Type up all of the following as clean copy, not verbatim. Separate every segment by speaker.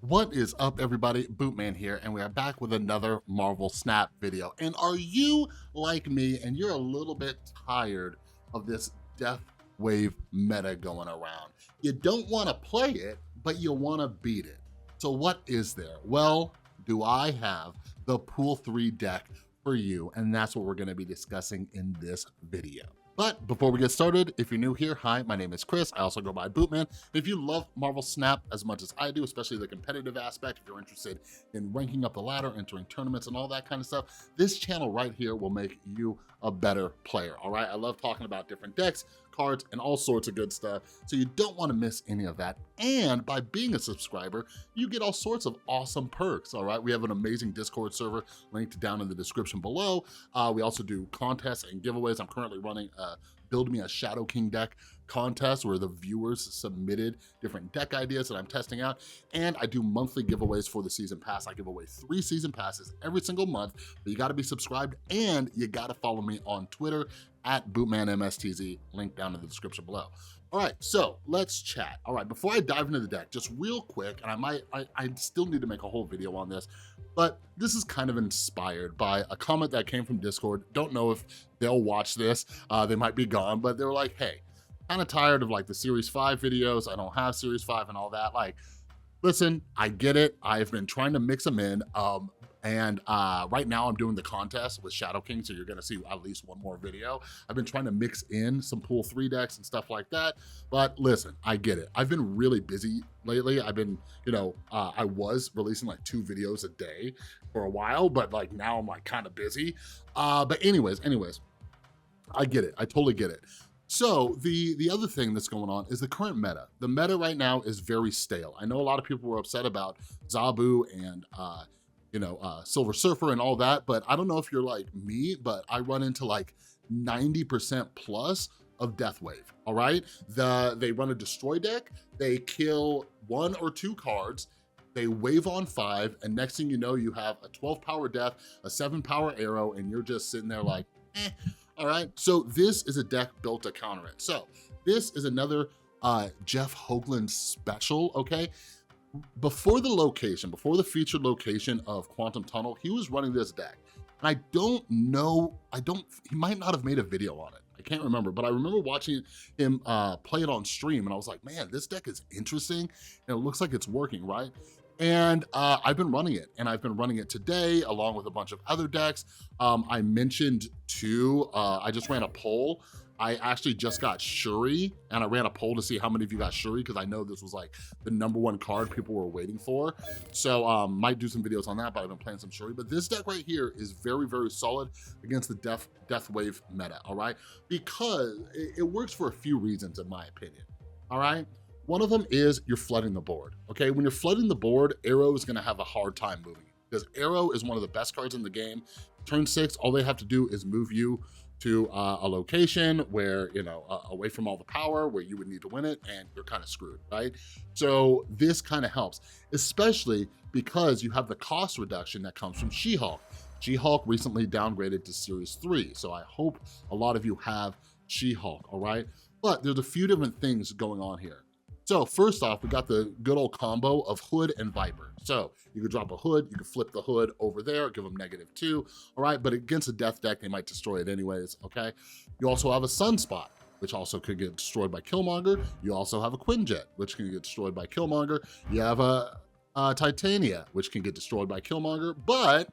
Speaker 1: What is up, everybody? Bootman here, and we are back with another Marvel Snap video. And are you like me and you're a little bit tired of this death wave meta going around? You don't want to play it, but you want to beat it. So what is there? Well, do I have the Pool 3 deck for you? And that's what we're going to be discussing in this video. But before we get started, if you're new here, hi, my name is Chris. I also go by Bootman. If you love Marvel Snap as much as I do, especially the competitive aspect, if you're interested in ranking up the ladder, entering tournaments and all that kind of stuff, this channel right here will make you a better player, all right? I love talking about different decks, cards, and all sorts of good stuff, so you don't want to miss any of that. And by being a subscriber, you get all sorts of awesome perks, all right? We have an amazing Discord server linked down in the description below. We also do contests and giveaways. I'm currently running Build Me a Shadow King deck contest where the viewers submitted different deck ideas that I'm testing out. And I do monthly giveaways for the season pass. I give away 3 season passes every single month, but you gotta be subscribed and you gotta follow me on Twitter at BootmanMSTZ, link down in the description below. All right, so let's chat. All right, before I dive into the deck, just real quick, and I still need to make a whole video on this, but this is kind of inspired by a comment that came from Discord. Don't know if they'll watch this. They might be gone, but they were like, hey, kind of tired of like the Series 5 videos. I don't have Series 5 and all that. Like, listen, I get it. I've been trying to mix them in. Right now I'm doing the contest with Shadow King, so you're gonna see at least one more video. I've been trying to mix in some Pool 3 decks and stuff like that, but listen, I get it. I've been really busy lately. I've been, I was releasing like 2 videos a day for a while, but like now I'm like kind of busy. But anyways, I get it. I totally get it. So the other thing that's going on is the current meta. The meta right now is very stale. I know a lot of people were upset about Zabu and Silver Surfer and all that, but I don't know if you're like me, but I run into like 90% plus of Death Wave, all right? They run a destroy deck, they kill 1 or 2 cards, they wave on 5, and next thing you know, you have a 12 power death, a 7 power arrow, and you're just sitting there like, all right? So this is a deck built to counter it. So this is another Jeff Hoogland special, okay? Before the featured location of Quantum Tunnel, he was running this deck. And I don't know, he might not have made a video on it. I can't remember, but I remember watching him play it on stream and I was like, man, this deck is interesting and it looks like it's working, right? And I've been running it, and I've been running it today along with a bunch of other decks. I mentioned too, I just ran a poll. I actually just got Shuri, and I ran a poll to see how many of you got Shuri, because I know this was like the #1 card people were waiting for. So might do some videos on that, but I've been playing some Shuri. But this deck right here is very, very solid against the Death Wave meta, all right? Because it works for a few reasons, in my opinion, all right? One of them is you're flooding the board, okay? When you're flooding the board, Aero is gonna have a hard time moving, because Aero is one of the best cards in the game. Turn 6, all they have to do is move you to a location where, away from all the power, where you would need to win it, and you're kind of screwed, right? So this kind of helps, especially because you have the cost reduction that comes from She-Hulk. She-Hulk recently downgraded to Series 3, so I hope a lot of you have She-Hulk, all right? But there's a few different things going on here. So first off, we got the good old combo of Hood and Viper. So you could drop a Hood, you could flip the Hood over there, give them -2, all right? But against a death deck, they might destroy it anyways, okay? You also have a Sunspot, which also could get destroyed by Killmonger. You also have a Quinjet, which can get destroyed by Killmonger. You have a Titania, which can get destroyed by Killmonger, but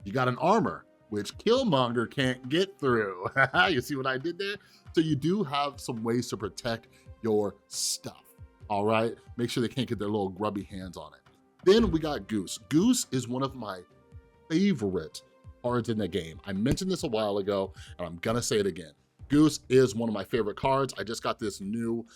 Speaker 1: you got an Armor, which Killmonger can't get through. You see what I did there? So you do have some ways to protect your stuff, all right? Make sure they can't get their little grubby hands on it. Then we got Goose. Goose is one of my favorite cards in the game. I mentioned this a while ago, and I'm gonna say it again. Goose is one of my favorite cards. I just got this new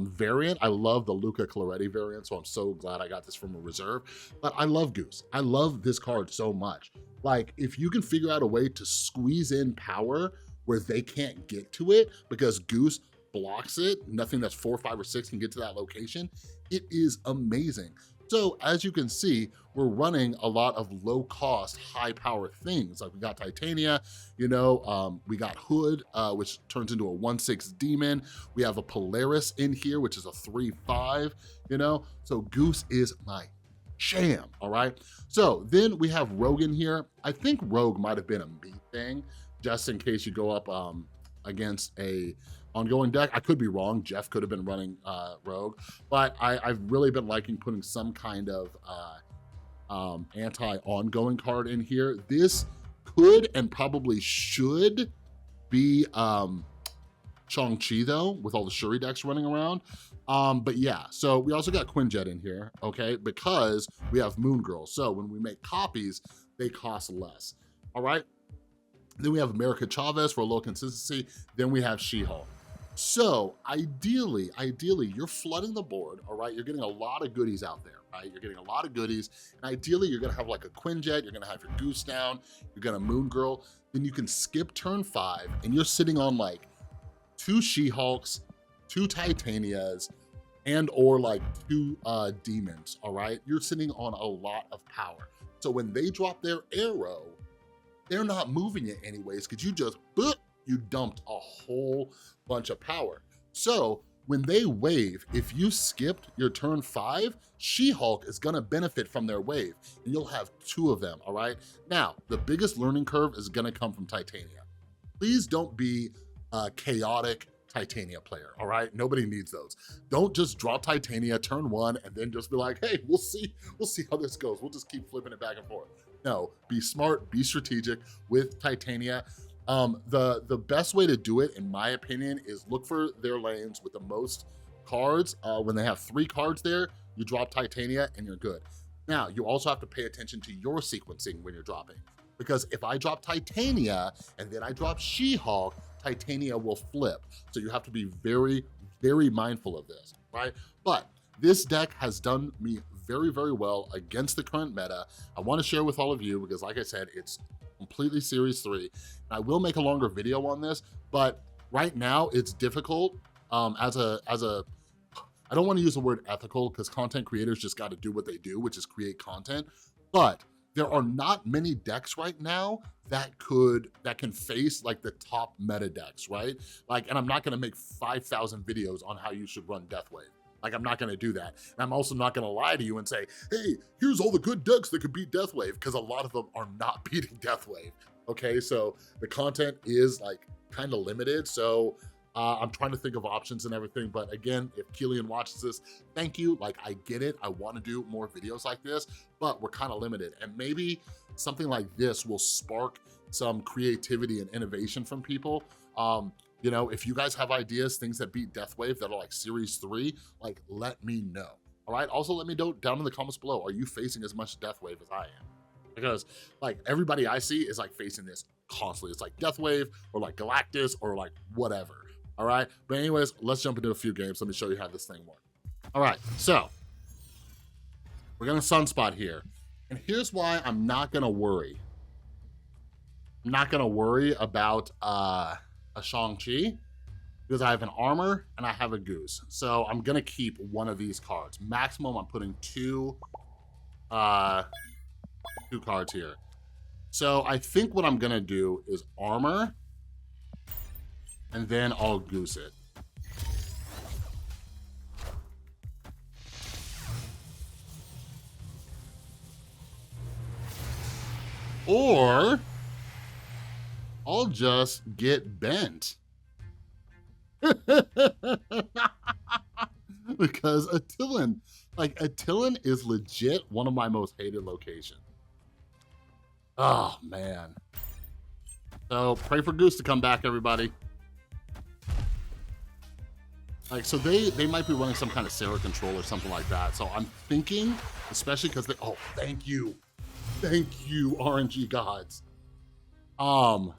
Speaker 1: variant. I love the Luca Claretti variant, so I'm so glad I got this from a reserve. But I love Goose. I love this card so much. Like, if you can figure out a way to squeeze in power where they can't get to it, because Goose blocks it, nothing that's 4, 5, or 6 can get to that location, it is amazing. So as you can see, we're running a lot of low cost, high power things. Like we got Titania, we got Hood, which turns into a 1/6 demon. We have a Polaris in here, which is a 3/5, So Goose is my Sham, all right? So then we have Rogue in here. I think Rogue might have been a me thing, just in case you go up against a ongoing deck. I could be wrong. Jeff could have been running Rogue, but I've really been liking putting some kind of anti-ongoing card in here. This could and probably should be Shang-Chi though, with all the Shuri decks running around. But yeah, so we also got Quinjet in here, okay, because we have Moon Girl. So when we make copies, they cost less, all right? Then we have America Chavez for a low consistency. Then we have She-Hulk. So ideally, you're flooding the board, all right? You're getting a lot of goodies out there, right? You're getting a lot of goodies. And ideally, you're gonna have like a Quinjet, you're gonna have your Goose down, you're gonna Moon Girl. Then you can skip turn 5 and you're sitting on like 2 She-Hulks, 2 Titanias, and or like 2 demons, all right? You're sitting on a lot of power. So when they drop their arrow, they're not moving it anyways, because you just, you dumped a whole bunch of power. So when they wave, if you skipped your turn 5, She-Hulk is gonna benefit from their wave, and you'll have 2 of them, all right? Now, the biggest learning curve is gonna come from Titania. Please don't be a chaotic Titania player, all right? Nobody needs those. Don't just drop Titania turn 1 and then just be like, hey, we'll see how this goes. We'll just keep flipping it back and forth. No, be smart, be strategic with Titania. The best way to do it, in my opinion, is look for their lanes with the most cards. When they have 3 cards there, you drop Titania and you're good. Now, you also have to pay attention to your sequencing when you're dropping, because if I drop Titania and then I drop She-Hulk, Titania will flip. So you have to be very, very mindful of this, right? But this deck has done me very, very well against the current meta. I want to share with all of you because, like I said, it's completely Series 3. And I will make a longer video on this, but right now it's difficult as a I don't want to use the word ethical, because content creators just got to do what they do, which is create content. But there are not many decks right now that can face like the top meta decks, right? Like, and I'm not gonna make 5,000 videos on how you should run Deathwave. Like, I'm not gonna do that. And I'm also not gonna lie to you and say, hey, here's all the good decks that could beat Deathwave, because a lot of them are not beating Deathwave, okay? So the content is like kind of limited. So I'm trying to think of options and everything, but again, if Keelan watches this, thank you. Like, I get it. I want to do more videos like this, but we're kind of limited. And maybe something like this will spark some creativity and innovation from people. You know, if you guys have ideas, things that beat Deathwave that are like Series 3, like, let me know, all right? Also, let me know down in the comments below, are you facing as much Deathwave as I am? Because like everybody I see is like facing this constantly. It's like Deathwave or like Galactus or like whatever. All right, but anyways, let's jump into a few games. Let me show you how this thing works. All right, so we're gonna Sunspot here. And here's why I'm not gonna worry. I'm not gonna worry about a Shang-Chi, because I have an armor and I have a goose. So I'm gonna keep one of these cards. Maximum, I'm putting two cards here. So I think what I'm gonna do is armor, and then I'll goose it. Or I'll just get bent. Because Attilan is legit one of my most hated locations. Oh man. So pray for Goose to come back, everybody. Like, so they might be running some kind of Sarah control or something like that. So I'm thinking, especially because they, oh, thank you, RNG gods. I'm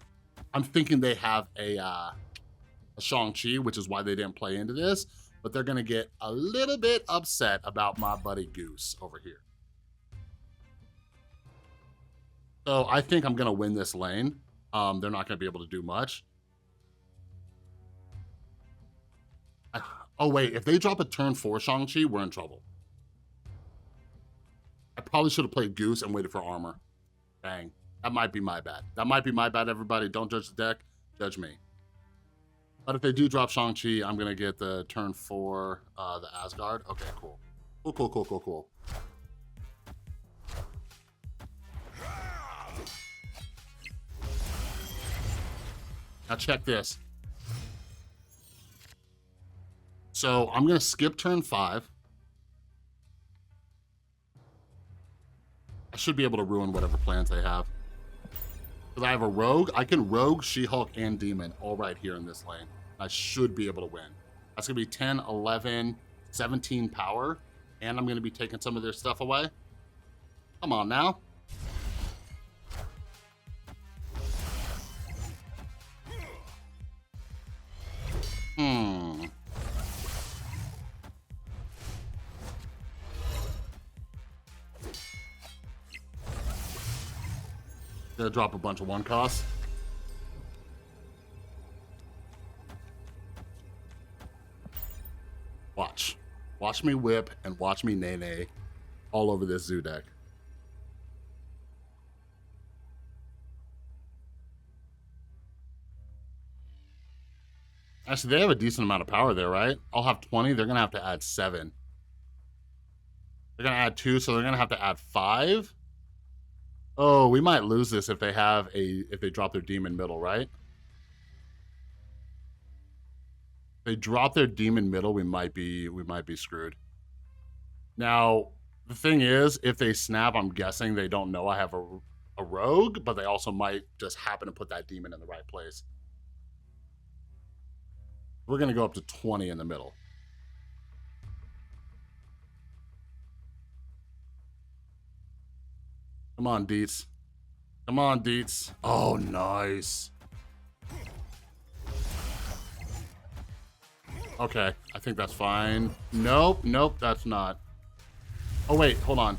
Speaker 1: thinking they have a Shang-Chi, which is why they didn't play into this, but they're gonna get a little bit upset about my buddy Goose over here. So I think I'm gonna win this lane. They're not gonna be able to do much. Oh wait, if they drop a turn 4 Shang-Chi, we're in trouble. I probably should have played Goose and waited for armor. Dang, that might be my bad. That might be my bad, everybody. Don't judge the deck, judge me. But if they do drop Shang-Chi, I'm gonna get the turn 4, the Asgard. Okay, cool. Cool. Now check this. So I'm going to skip turn 5. I should be able to ruin whatever plans they have. Because I have a rogue. I can rogue, She-Hulk, and Demon all right here in this lane. I should be able to win. That's going to be 10, 11, 17 power. And I'm going to be taking some of their stuff away. Come on now. Gonna drop a bunch of 1 costs. Watch. Watch me whip and watch me nay-nay all over this zoo deck. Actually, they have a decent amount of power there, right? I'll have 20. They're going to have to add 7. They're going to add 2, so they're going to have to add 5. Oh, we might lose this if they drop their demon middle, right? If they drop their demon middle, we might be screwed. Now, the thing is, if they snap, I'm guessing they don't know I have a rogue, but they also might just happen to put that demon in the right place. We're going to go up to 20 in the middle. Come on, Deets. Come on, Deets. Oh, nice. Okay, I think that's fine. Nope, nope, that's not. Oh, wait, hold on.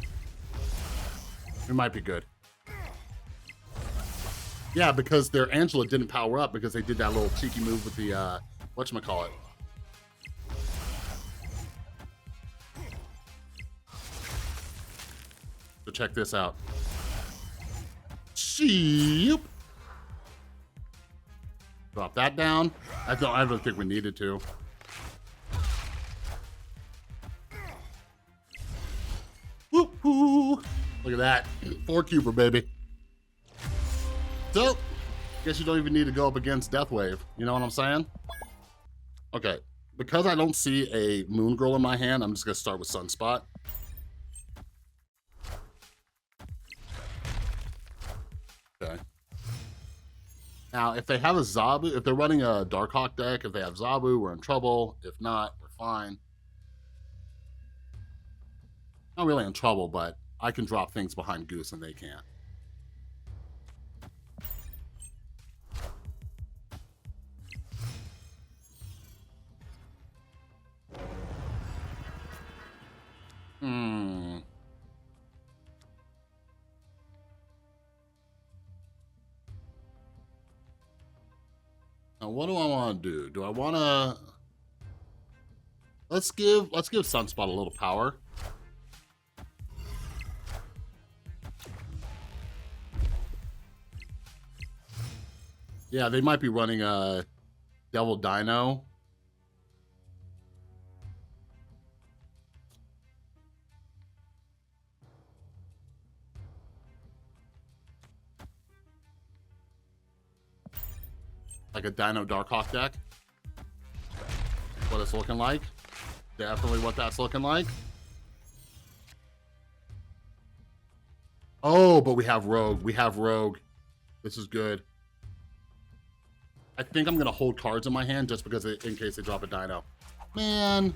Speaker 1: We might be good. Yeah, because their Angela didn't power up because they did that little cheeky move with the, whatchamacallit. So check this out. Sheep. Drop that down. I don't think we needed to. Woohoo! Look at that. 4-cuber, baby. So, guess you don't even need to go up against Deathwave. You know what I'm saying? Okay. Because I don't see a Moon Girl in my hand, I'm just going to start with Sunspot. Okay. Now, if they have a Zabu, if they're running a Darkhawk deck, if they have Zabu, we're in trouble. If not, we're fine. Not really in trouble, but I can drop things behind Goose and they can't. Now, what do I want to do? Do I want to... Let's give Sunspot a little power. Yeah, they might be running a Devil Dino. Like a Dino Darkhawk deck. What it's looking like. Definitely what that's looking like. Oh, but we have Rogue. We have Rogue. This is good. I think I'm going to hold cards in my hand just because in case they drop a Dino. Man,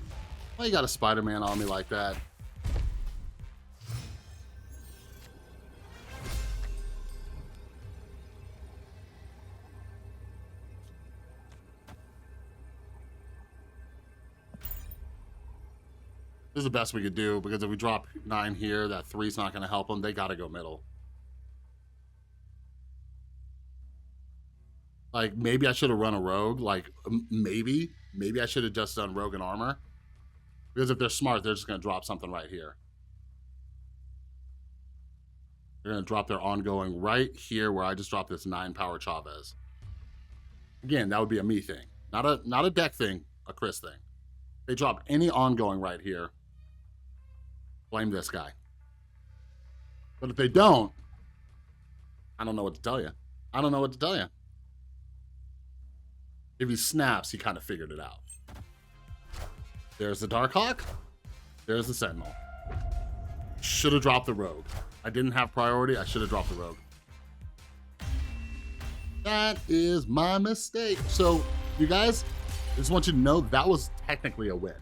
Speaker 1: why you got a Spider-Man on me like that? This is the best we could do because if we drop 9 here, that 3's not going to help them. They got to go middle. Like, maybe I should have run a Rogue. Like, maybe I should have just done Rogue and Armor. Because if they're smart, they're just going to drop something right here. They're going to drop their ongoing right here where I just dropped this 9 power Chavez. Again, that would be a me thing. Not a deck thing, a Chris thing. They drop any ongoing right here. Blame this guy. But if they don't, I don't know what to tell you. I don't know what to tell you. if he snaps, he kind of figured it out. There's the Darkhawk. There's the Sentinel. Should have dropped the Rogue. I didn't have priority. I should have dropped the Rogue. That is my mistake. So, you guys, I just want you to know that was technically a win.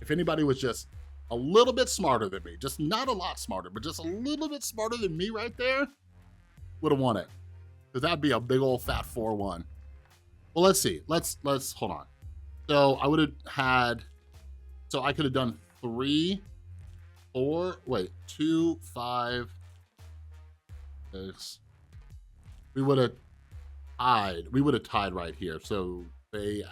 Speaker 1: If anybody was just a little bit smarter than me, just not a lot smarter, but just a little bit smarter than me right there, would have won it. Because that'd be a big old fat 4-1. Well, let's see. Let's hold on. So I would have had, so I could have done 3, 4, wait, 2, 5, 6. We would have tied. We would have tied right here. So they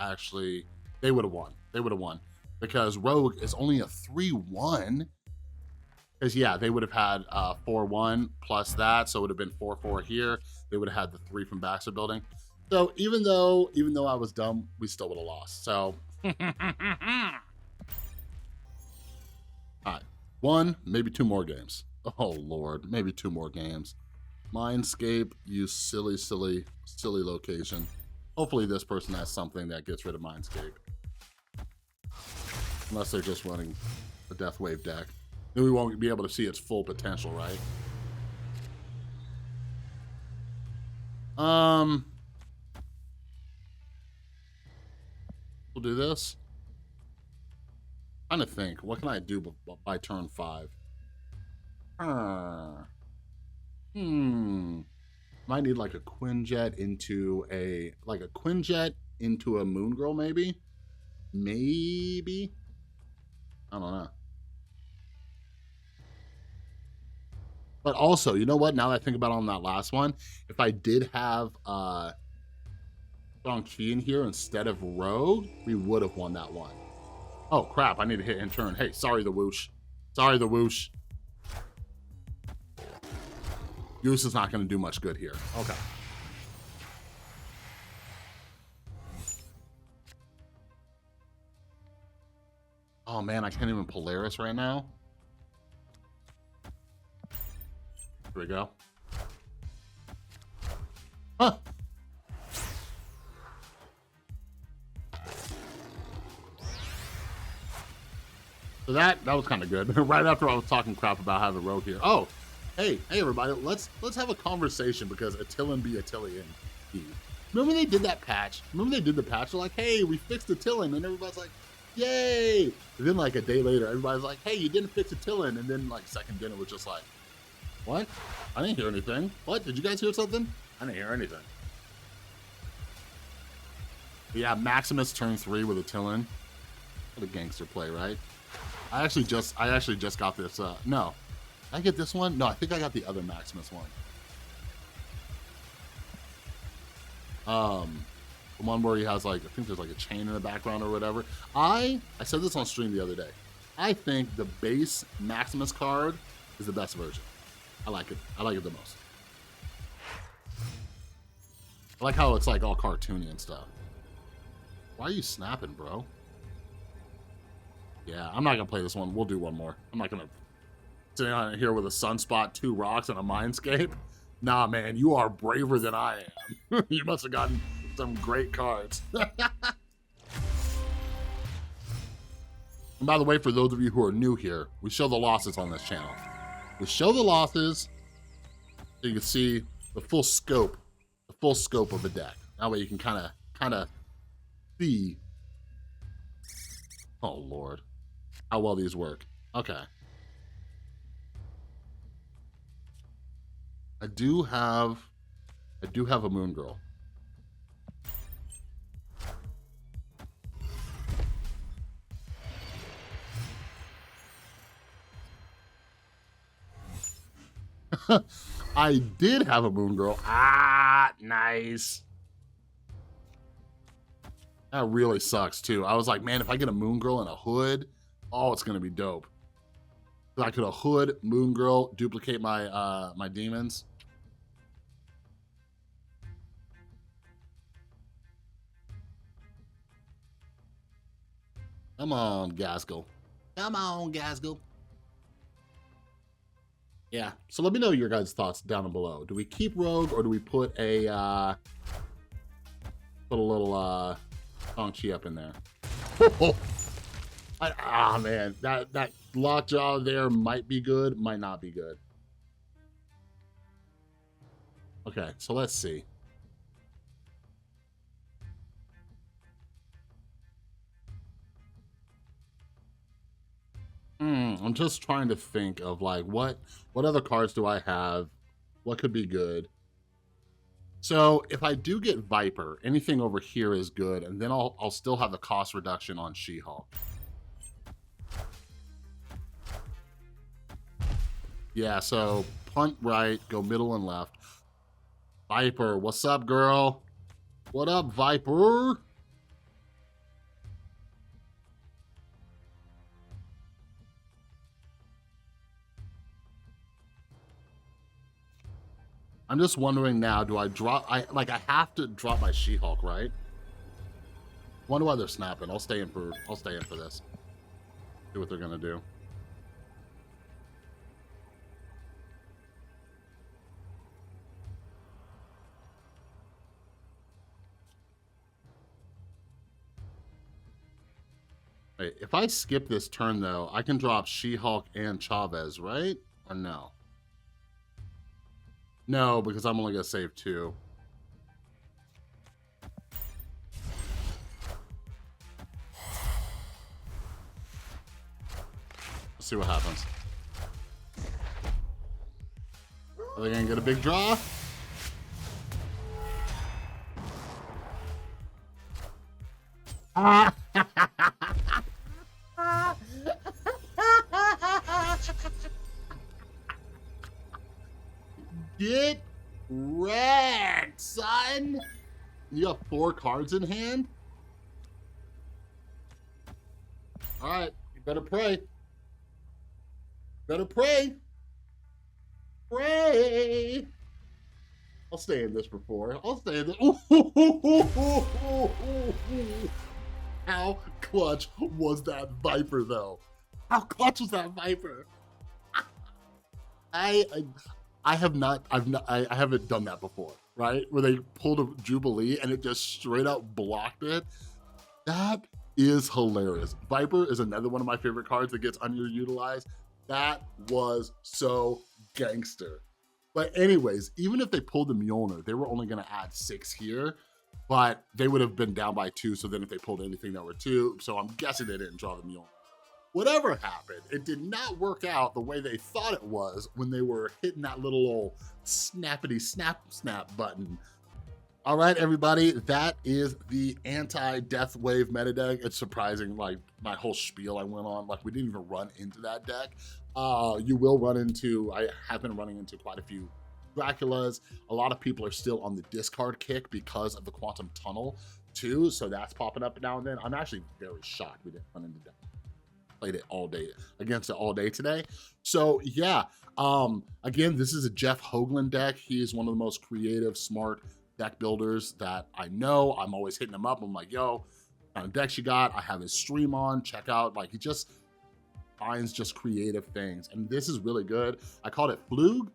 Speaker 1: would have won. They would have won. Because Rogue is only a 3-1. Because, yeah, they would have had 4-1 plus that. So it would have been 4-4 here. They would have had the 3 from Baxter Building. So even though I was dumb, we still would have lost. So, all right. 1, maybe 2 more games. Oh, Lord. Maybe 2 more games. Mindscape, you silly location. Hopefully this person has something that gets rid of Mindscape. Unless they're just running a Death Wave deck. Then we won't be able to see its full potential, right? We'll do this. I'm trying to think. What can I do by turn 5? Might need like a Quinjet into a Moon Girl, maybe? Maybe? I don't know. But also, you know what? Now that I think about it on that last one, if I did have Shang-Chi in here instead of Rogue, we would have won that one. Oh, crap. I need to hit in turn. Hey, sorry, the whoosh. Sorry, the whoosh. Goose is not going to do much good here. Okay. Oh, man, I can't even Polaris right now. Here we go. Huh. So that was kind of good. Right after I was talking crap about having Rogue here. Oh, hey everybody, let's have a conversation because Attilan be Attilian. Remember they did that patch? Remember they did the patch? They're like, hey, we fixed Attilan, and everybody's like, yay! And then like a day later, everybody's like, hey, you didn't fix Attilan, and then like second dinner was just like, what? I didn't hear anything. What? Did you guys hear something? I didn't hear anything. But yeah, Maximus turn 3 with Attilan. What a gangster play, right? I actually just got this. No, did I get this one? No, I think I got the other Maximus one. The one where he has like, I think there's like a chain in the background or whatever. I said this on stream the other day. I think the base Maximus card is the best version. I like it. I like it the most. I like how it's like all cartoony and stuff. Why are you snapping, bro? Yeah, I'm not gonna play this one. We'll do one more. I'm not gonna sit on here with a Sunspot, 2 rocks, and a Mindscape. Nah, man, you are braver than I am. You must have gotten some great cards. And by the way, for those of you who are new here, we show the losses on this channel. We show the losses so you can see the full scope of the deck. That way you can kind of see, oh Lord, how well these work. Okay. I do have a Moon Girl. I did have a Moon Girl. Ah, nice. That really sucks too. I was like, man, if I get a Moon Girl and a hood, oh, it's gonna be dope. So I could a hood, Moon Girl, duplicate my my demons. Come on, Gaskell. Come on, Gaskell. Yeah, so let me know your guys' thoughts down below. Do we keep Rogue or do we put a little Shang-Chi up in there. Man, that lockjaw there might be good, might not be good. Okay, so let's see. I'm just trying to think of like what other cards do I have? What could be good? So if I do get Viper, anything over here is good, and then I'll still have the cost reduction on She-Hulk. Yeah, so punt right, go middle and left. Viper, what's up, girl? What up, Viper? I'm just wondering now, do I drop, I have to drop my She-Hulk, right? Wonder why they're snapping. I'll stay in for this. See what they're gonna do. Wait, if I skip this turn though, I can drop She-Hulk and Chavez, right? Or no? No, because I'm only gonna save 2. Let's see what happens. Are they gonna get a big draw? Get wrecked, son! You have 4 cards in hand? Alright, you better pray. Better pray. Pray! I'll stay in this for 4. I'll stay in this. How clutch was that Viper, though? How clutch was that Viper? I haven't done that before, right? Where they pulled a Jubilee and it just straight up blocked it. That is hilarious. Viper is another one of my favorite cards that gets underutilized. That was so gangster. But anyways, even if they pulled the Mjolnir, they were only gonna add 6 here, but they would have been down by 2, so then if they pulled anything, that were 2, so I'm guessing they didn't draw the Mjolnir. Whatever happened, it did not work out the way they thought it was when they were hitting that little old snappity snap button. All right, everybody, that is the anti-Death Wave meta deck. It's surprising, like, my whole spiel I went on, like, we didn't even run into that deck. You will run into, I have been running into quite a few Draculas. A lot of people are still on the discard kick because of the Quantum Tunnel, too, so that's popping up now and then. I'm actually very shocked we didn't run into that. Played it all day, against it all day today. So yeah, again, this is a Jeff Hoogland deck. He is one of the most creative, smart deck builders that I know. I'm always hitting him up. I'm like, yo, what kind of decks you got? I have his stream on, check out. Like, he just finds just creative things. And this is really good. I called it Flug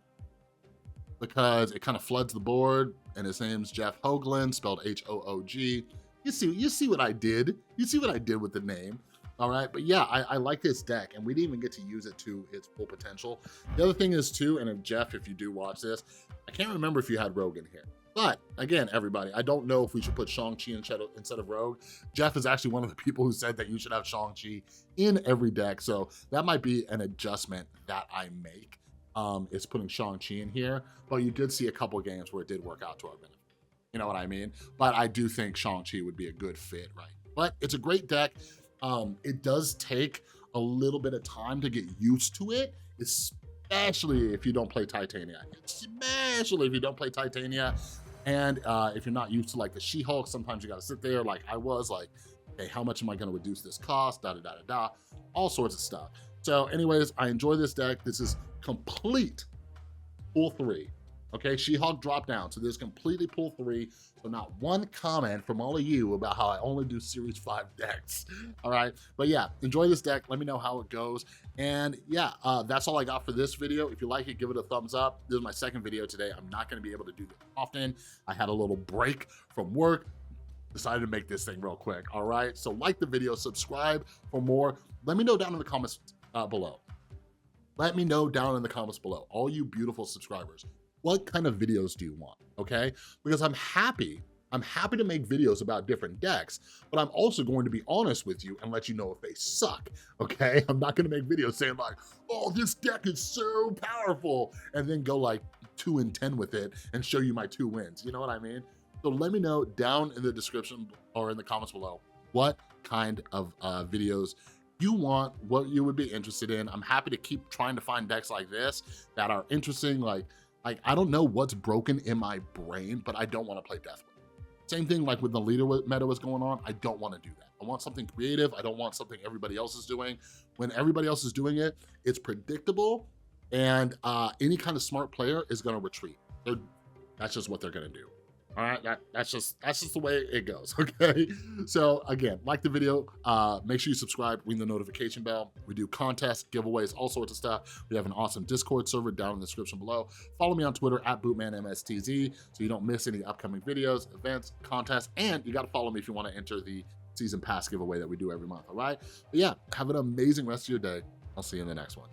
Speaker 1: because it kind of floods the board, and his name's Jeff Hoogland, spelled H-O-O-G. You see what I did. You see what I did with the name. All right, but yeah, I like this deck, and we didn't even get to use it to its full potential. The other thing is too, and if Jeff, if you do watch this, I can't remember if you had Rogue in here. But again, everybody, I don't know if we should put Shang-Chi instead of Rogue. Jeff is actually one of the people who said that you should have Shang-Chi in every deck, so that might be an adjustment that I make, is putting Shang-Chi in here. But you did see a couple of games where it did work out to our benefit. You know what I mean? But I do think Shang-Chi would be a good fit, right? But it's a great deck. It does take a little bit of time to get used to it, especially if you don't play Titania. Especially if you don't play Titania, and if you're not used to like the She-Hulk, sometimes you gotta sit there like I was, like, hey, how much am I gonna reduce this cost, da-da-da-da-da, all sorts of stuff. So anyways, I enjoy this deck. This is complete pool 3. Okay, She-Hulk dropped down, so there's completely pool 3, so not one comment from all of you about how I only do Series 5 decks, all right? But yeah, enjoy this deck, let me know how it goes, and yeah, that's all I got for this video. If you like it, give it a thumbs up. This is my second video today. I'm not gonna be able to do this often. I had a little break from work, decided to make this thing real quick, all right? So like the video, subscribe for more. Let me know down in the comments below. Let me know down in the comments below, all you beautiful subscribers, what kind of videos do you want, okay? Because I'm happy to make videos about different decks, but I'm also going to be honest with you and let you know if they suck, okay? I'm not gonna make videos saying like, oh, this deck is so powerful, and then go like 2-10 with it and show you my 2 wins, you know what I mean? So let me know down in the description or in the comments below, what kind of videos you want, what you would be interested in. I'm happy to keep trying to find decks like this that are interesting. Like I don't know what's broken in my brain, but I don't want to play Deathwave. Same thing like with the leader meta was going on. I don't want to do that. I want something creative. I don't want something everybody else is doing. When everybody else is doing it, it's predictable, and any kind of smart player is going to retreat. That's just what they're going to do. All right, that's just the way it goes, okay? So again, like the video, make sure you subscribe, ring the notification bell. We do contests, giveaways, all sorts of stuff. We have an awesome Discord server down in the description below. Follow me on Twitter @BootmanMSTZ so you don't miss any upcoming videos, events, contests, and you gotta follow me if you wanna enter the season pass giveaway that we do every month, all right? But yeah, have an amazing rest of your day. I'll see you in the next one.